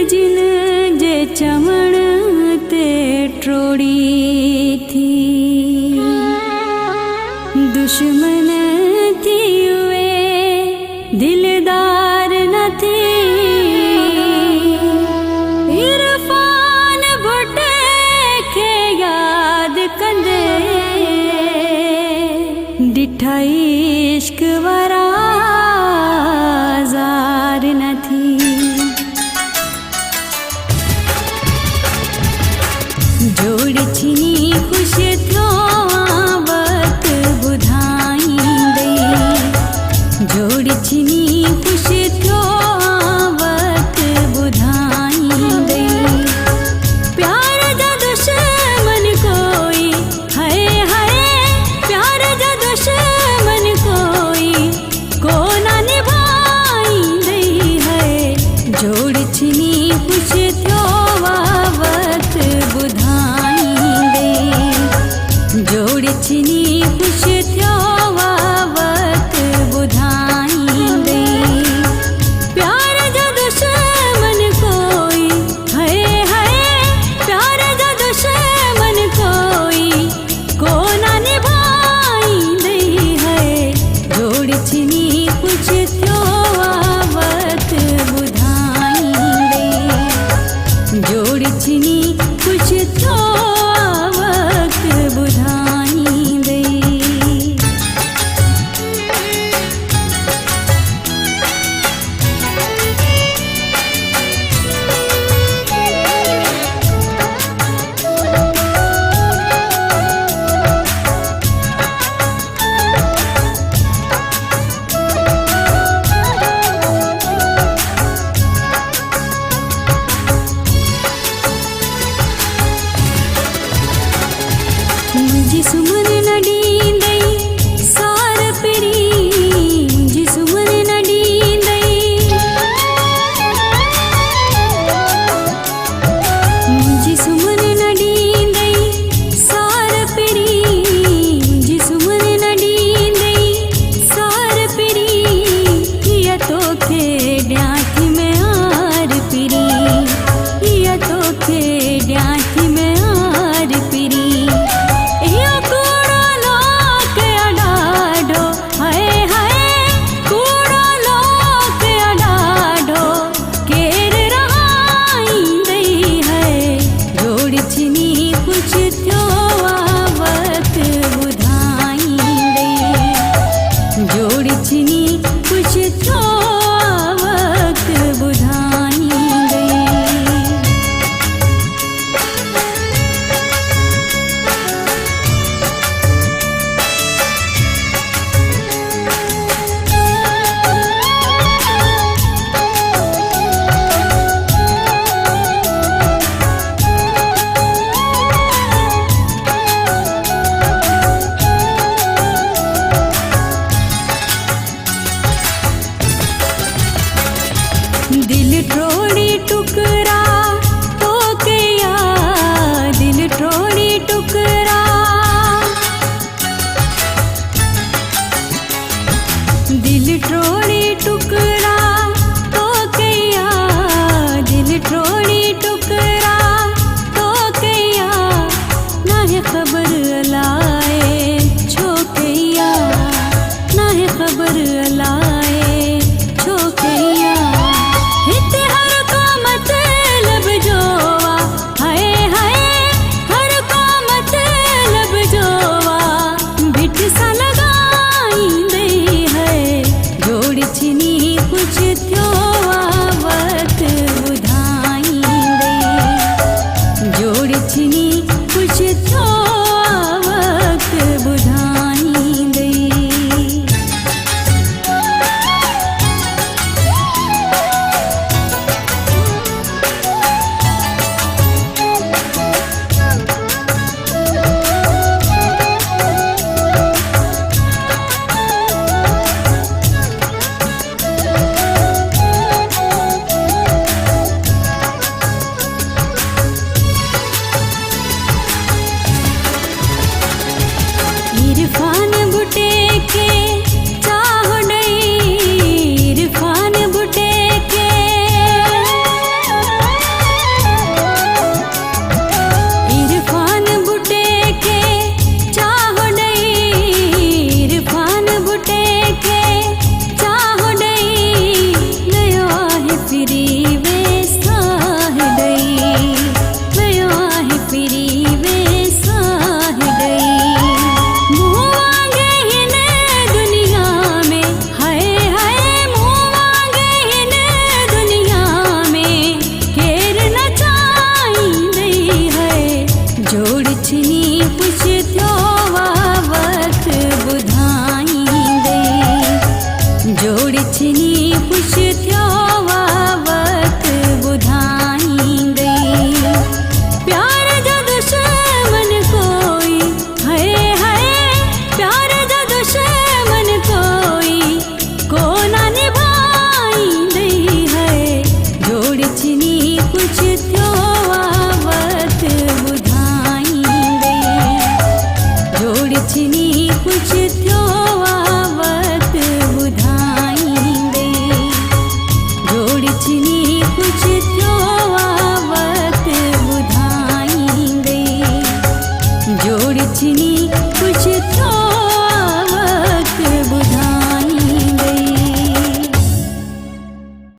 जिन जे चवण ते ट्रोड़ी थी दुश्मन थी उए दिलदार न थी इरफान भुट्टे खे याद कंदे डिठा इश्क वारा ज़ार न थी जोड़ छिनी खुश थियो वक्त बुधाईंदे जोड़ छिनी खुश थियो वक्त बुधाईंदे प्यार जा दुश्मन कोई हाय हाय प्यार जा दुश्मन कोई को ना निभाईंदे है जोड़ छिनी खुश थियो वक्त बुधाईंदे जोड़ छिनी खुश थियो वक्त बुधाईंदे प्यार जा दुश्मन कोई हाय हाय प्यार जा दुश्मन कोई को ना निभाईंदे है जोड़ छिनी खुश थियो वक्त बुधाईंदे जोड़ छिनी खुश थियो वक्त बुधाईंदे मुझी सुमन न डींदई सार पिरी मुझी सुमन न डींदई मुझी सुमन न डींदई सार पिरी मुझी सुमन न डींदई सार पिरी या तोखे ड्याथी में आर पिरी या तोखे ड्याथी में आर पिरी जोड़ छिनी खुश थियो वक्त बुधाईंदे दिल ट्रोड़ी टुकरा तो किया दिल ट्रोड़ी टुकरा दिल ट्रोड़ी टुकरा तो किया दिल ट्रोड़ी टुकरा तो किया ना है खबर लाए छो किया ना है खबर लाए छो किया हर को मत छिनी